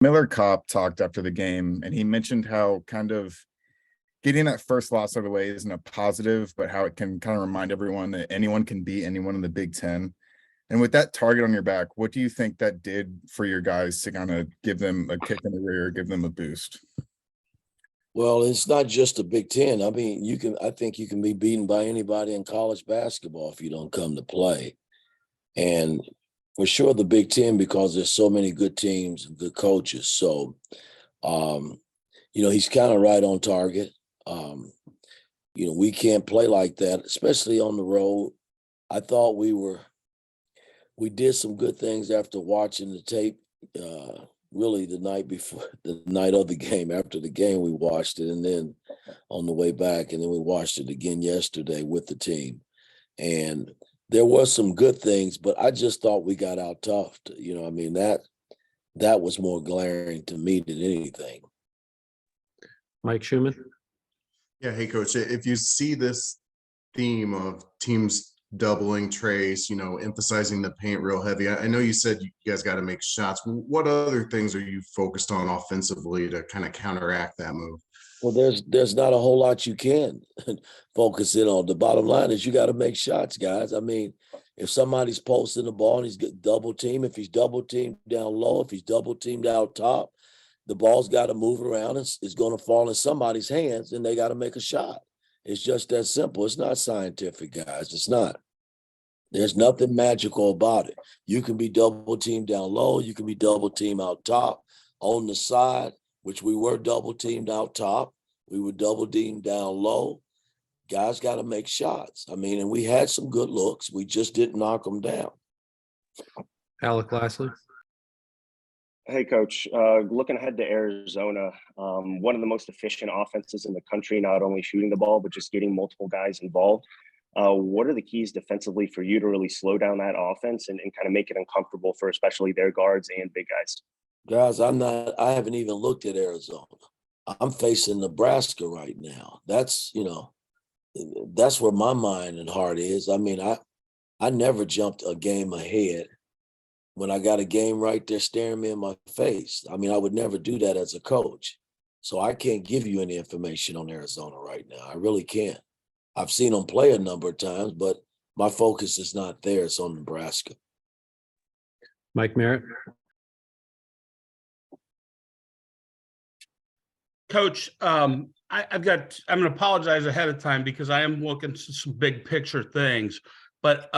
Miller Kopp talked after the game, and he mentioned how kind of getting that first loss out of the way isn't a positive, but how it can kind of remind everyone that anyone can beat anyone in the Big Ten. And with that target on your back, what do you think that did for your guys to kind of give them a kick in the rear, give them a boost? Well, it's not just the Big Ten. I mean, I think you can be beaten by anybody in college basketball if you don't come to play. And for sure the Big Ten, because there's so many good teams and good coaches. So, um, he's kind of right on target. We can't play like that, especially on the road. I thought we did some good things after watching the tape. Really, the night of the game, after the game, we watched it, and then on the way back, and then we watched it again yesterday with the team. And there was some good things, but I just thought we got out toughed. That was more glaring to me than anything. Mike Schumann. Yeah, hey coach, if you see this theme of teams doubling Trace, emphasizing the paint real heavy, I know you said you guys got to make shots. What other things are you focused on offensively to kind of counteract that move? Well, there's not a whole lot you can focus in on. The bottom line is you got to make shots, guys. I mean, if somebody's posting the ball and he's double teamed, if he's double teamed down low, if he's double teamed out top, the ball's got to move around. It's going to fall in somebody's hands, and they got to make a shot. It's just that simple. It's not scientific, guys. It's not. There's nothing magical about it. You can be double teamed down low. You can be double teamed out top, on the side, which we were double teamed out top. We were double teamed down low. Guys got to make shots. I mean, and we had some good looks. We just didn't knock them down. Alec Lastly. Hey, Coach, looking ahead to Arizona, one of the most efficient offenses in the country, not only shooting the ball, but just getting multiple guys involved. What are the keys defensively for you to really slow down that offense and kind of make it uncomfortable for especially their guards and big guys? Guys, I haven't even looked at Arizona. I'm facing Nebraska right now. That's where my mind and heart is. I mean, I never jumped a game ahead when I got a game right there staring me in my face. I mean, I would never do that as a coach. So I can't give you any information on Arizona right now. I really can't. I've seen them play a number of times, but my focus is not there. It's on Nebraska. Mike Merritt. Coach, I'm going to apologize ahead of time because I am looking to some big picture things. But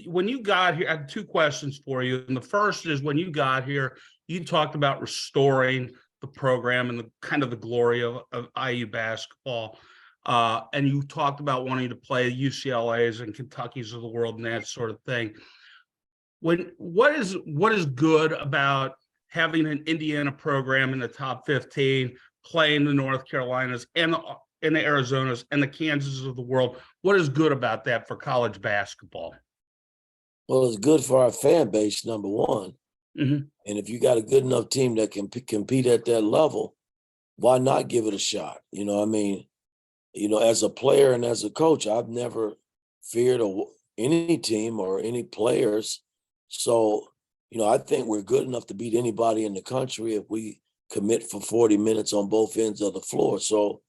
when you got here, I have two questions for you. And the first is, when you got here, you talked about restoring the program and the kind of the glory of IU basketball. And you talked about wanting to play UCLA's and Kentucky's of the world and that sort of thing. What is good about having an Indiana program in the top 15, playing the North Carolinas and the Arizonas and the Kansases of the world? What is good about that for college basketball? Well, it's good for our fan base, number one. Mm-hmm. And if you got a good enough team that can compete at that level, why not give it a shot? As a player and as a coach, I've never feared any team or any players. So, I think we're good enough to beat anybody in the country if we commit for 40 minutes on both ends of the floor. So,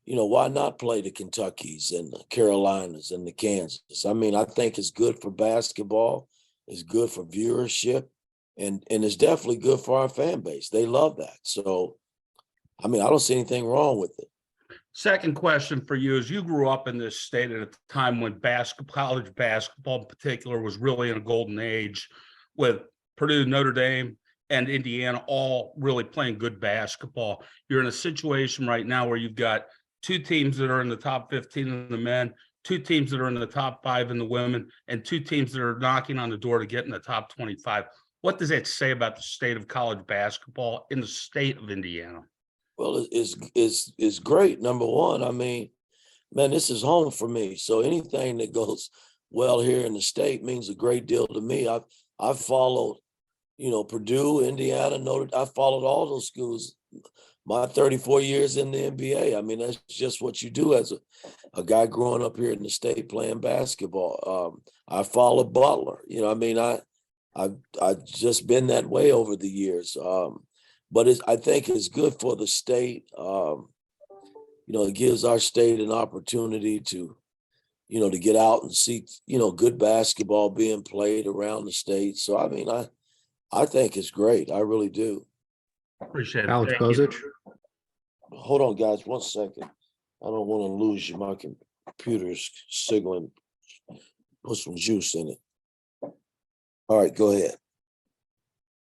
why not play the Kentuckys and the Carolinas and the Kansas? I mean, I think it's good for basketball. It's good for viewership. And it's definitely good for our fan base. They love that. So, I mean, I don't see anything wrong with it. Second question for you is, you grew up in this state at a time when college basketball in particular was really in a golden age, with Purdue, Notre Dame, and Indiana all really playing good basketball. You're in a situation right now where you've got two teams that are in the top 15 in the men, two teams that are in the top 5 in the women, and two teams that are knocking on the door to get in the top 25. What does that say about the state of college basketball in the state of Indiana? Well, it's great. Number one, I mean, man, this is home for me. So anything that goes well here in the state means a great deal to me. I've followed, Purdue, Indiana, I followed all those schools my 34 years in the NBA. I mean, that's just what you do as a guy growing up here in the state playing basketball. I followed Butler. I've just been that way over the years. but I think it's good for the state. It gives our state an opportunity to, to get out and see, good basketball being played around the state. So, I mean, I think it's great. I really do. Appreciate it. Alex Thank you. Bozich, Hold on, guys, 1 second. I don't want to lose you. My computer's signaling. Put some juice in it. All right, go ahead.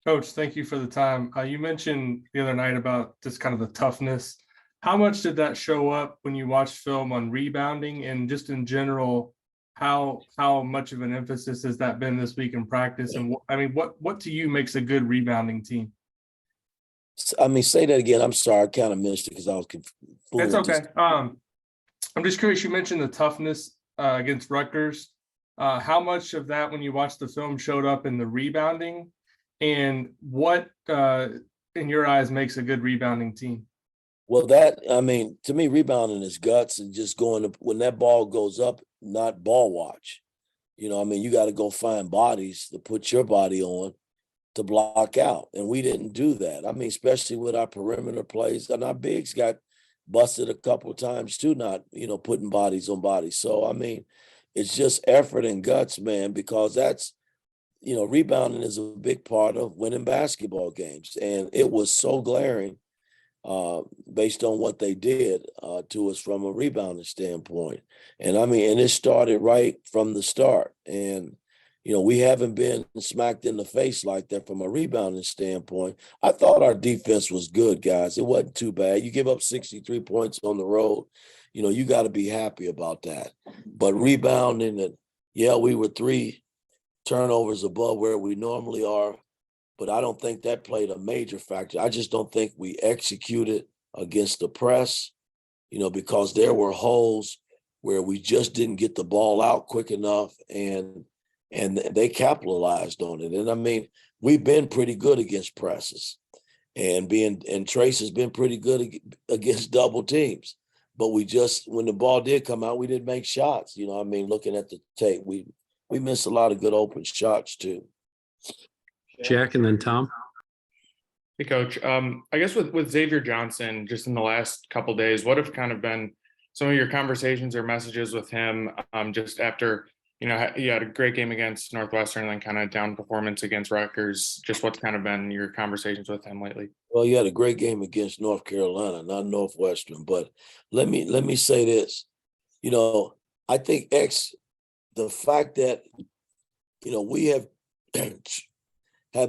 Coach, thank you for the time. You mentioned the other night about just kind of the toughness. How much did that show up when you watched film on rebounding, and just in general, how much of an emphasis has that been this week in practice? And what to you makes a good rebounding team? I mean, say that again. I'm sorry, I kind of missed it because I was confused. That's okay. I'm just curious. You mentioned the toughness against Rutgers. How much of that, when you watched the film, showed up in the rebounding, and what, in your eyes, makes a good rebounding team? Well, to me, rebounding is guts and just when that ball goes up, not ball watch. You got to go find bodies to put your body on to block out. And we didn't do that. I mean, especially with our perimeter plays, and our bigs got busted a couple of times too, not, putting bodies on bodies. So, I mean, it's just effort and guts, man, because that's, rebounding is a big part of winning basketball games. And it was so glaring based on what they did to us from a rebounding standpoint. And I mean, and it started right from the start. And, we haven't been smacked in the face like that from a rebounding standpoint. I thought our defense was good, guys. It wasn't too bad. You give up 63 points on the road, you got to be happy about that. But rebounding, and we were 3 turnovers above where we normally are, but I don't think that played a major factor. I just don't think we executed against the press, because there were holes where we just didn't get the ball out quick enough, and they capitalized on it. And I mean, we've been pretty good against presses, and Trace has been pretty good against double teams. But when the ball did come out, we didn't make shots. Looking at the tape, we missed a lot of good open shots too. Jack, and then Tom. Hey, Coach. I guess with Xavier Johnson, just in the last couple of days, what have kind of been some of your conversations or messages with him just after, you had a great game against Northwestern and then kind of down performance against Rutgers? Just what's kind of been your conversations with him lately? Well, you had a great game against North Carolina, not Northwestern. But let me say this. I think the fact that, we have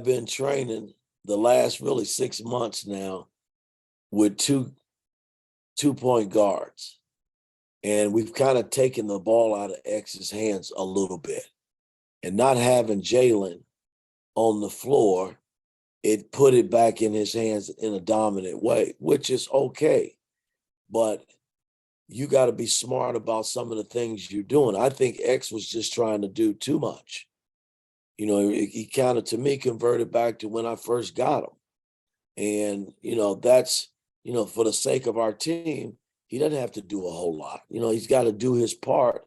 been training the last really 6 months now with two-point guards. And we've kind of taken the ball out of X's hands a little bit. And not having Jalen on the floor, it put it back in his hands in a dominant way, which is okay. But you got to be smart about some of the things you're doing. I think X was just trying to do too much. He kind of, to me, converted back to when I first got him. And, that's, for the sake of our team, he doesn't have to do a whole lot. He's got to do his part,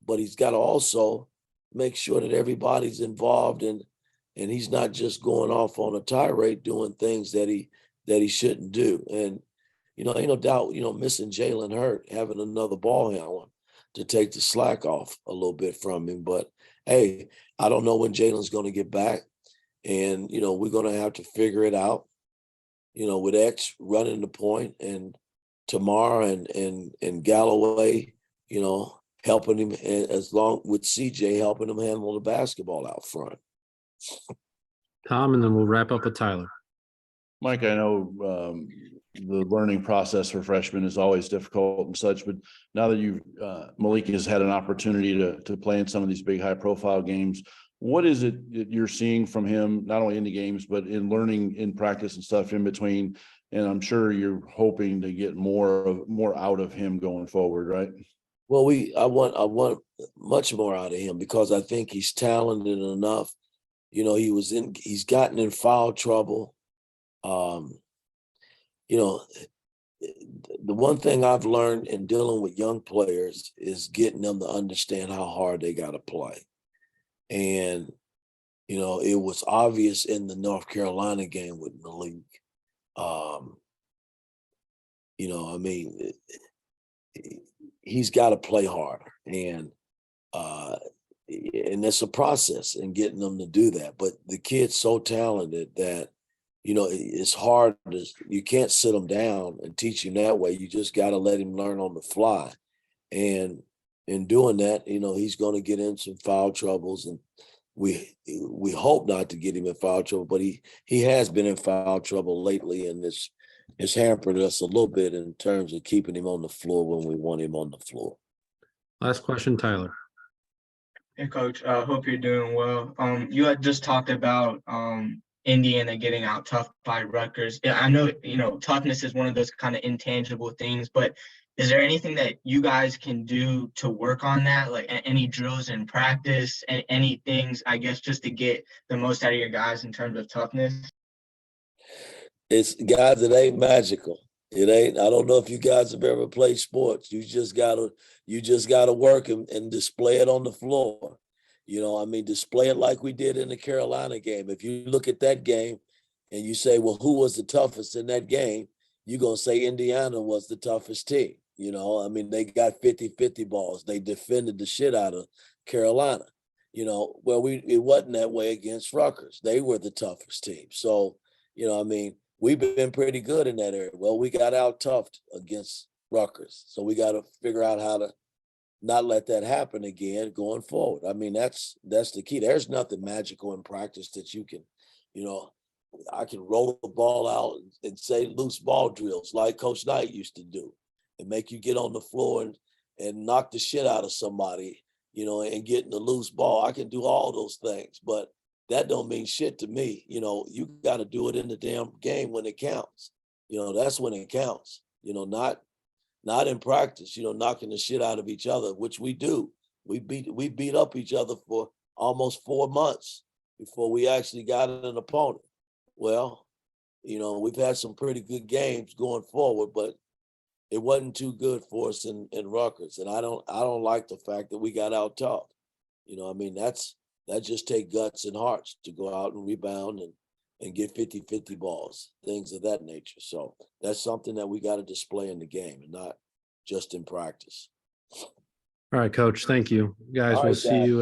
but he's got to also make sure that everybody's involved, and he's not just going off on a tirade doing things that he shouldn't do. And, ain't no doubt, missing Jalen hurt, having another ball handler to take the slack off a little bit from him. But, hey, I don't know when Jalen's going to get back. And, we're going to have to figure it out, with X running the point, and Tamar and Galloway, helping him, as long with CJ helping him handle the basketball out front. Tom, and then we'll wrap up with Tyler. Mike, I know the learning process for freshmen is always difficult and such, but now that Malik has had an opportunity to play in some of these big high profile games, what is it that you're seeing from him, not only in the games, but in learning in practice and stuff in between? And I'm sure you're hoping to get more out of him going forward, right? Well, I want much more out of him, because I think he's talented enough. He's gotten in foul trouble. The one thing I've learned in dealing with young players is getting them to understand how hard they got to play. And, it was obvious in the North Carolina game with Malik You know, I mean, he's got to play harder, and it's a process in getting them to do that. But the kid's so talented that, you know, it's hard. You can't sit him down and teach him that way. You just got to let him learn on the fly. And in doing that, you know, he's going to get in some foul troubles, and we hope not to get him in foul trouble, but he has been in foul trouble lately, and it's hampered us a little bit in terms of keeping him on the floor when we want him on the floor. Last question, Tyler. Hey, Coach. Hope you're doing well. You had just talked about Indiana getting out tough by Rutgers. Yeah, I know, you know, toughness is one of those kind of intangible things, but is there anything that you guys can do to work on that? Like any drills in practice and any things, I guess, just to get the most out of your guys in terms of toughness? It's guys, it ain't magical. It ain't. I don't know if you guys have ever played sports. You just gotta work and display it on the floor. You know, I mean, display it like we did in the Carolina game. If you look at that game and you say, well, who was the toughest in that game? You're gonna say Indiana was the toughest team. You know, I mean, they got 50-50 balls. They defended the shit out of Carolina. You know, well, it wasn't that way against Rutgers. They were the toughest team. So, you know, I mean, we've been pretty good in that area. Well, we got out toughed against Rutgers. So we got to figure out how to not let that happen again going forward. I mean, that's the key. There's nothing magical in practice that you can, you know, I can roll the ball out and say loose ball drills like Coach Knight used to do and make you get on the floor and knock the shit out of somebody, you know, and get in the loose ball. I can do all those things, but that don't mean shit to me. You know, you got to do it in the damn game when it counts. You know, that's when it counts. You know, not in practice, you know, knocking the shit out of each other, which we do. We beat up each other for almost 4 months before we actually got an opponent. Well, you know, we've had some pretty good games going forward, but it wasn't too good for us in Rutgers. And I don't like the fact that we got out tough. You know, I mean, that just take guts and hearts to go out and rebound and get 50-50 balls, things of that nature. So that's something that we got to display in the game and not just in practice. All right, Coach. Thank you. Guys, All we'll right, see guys. you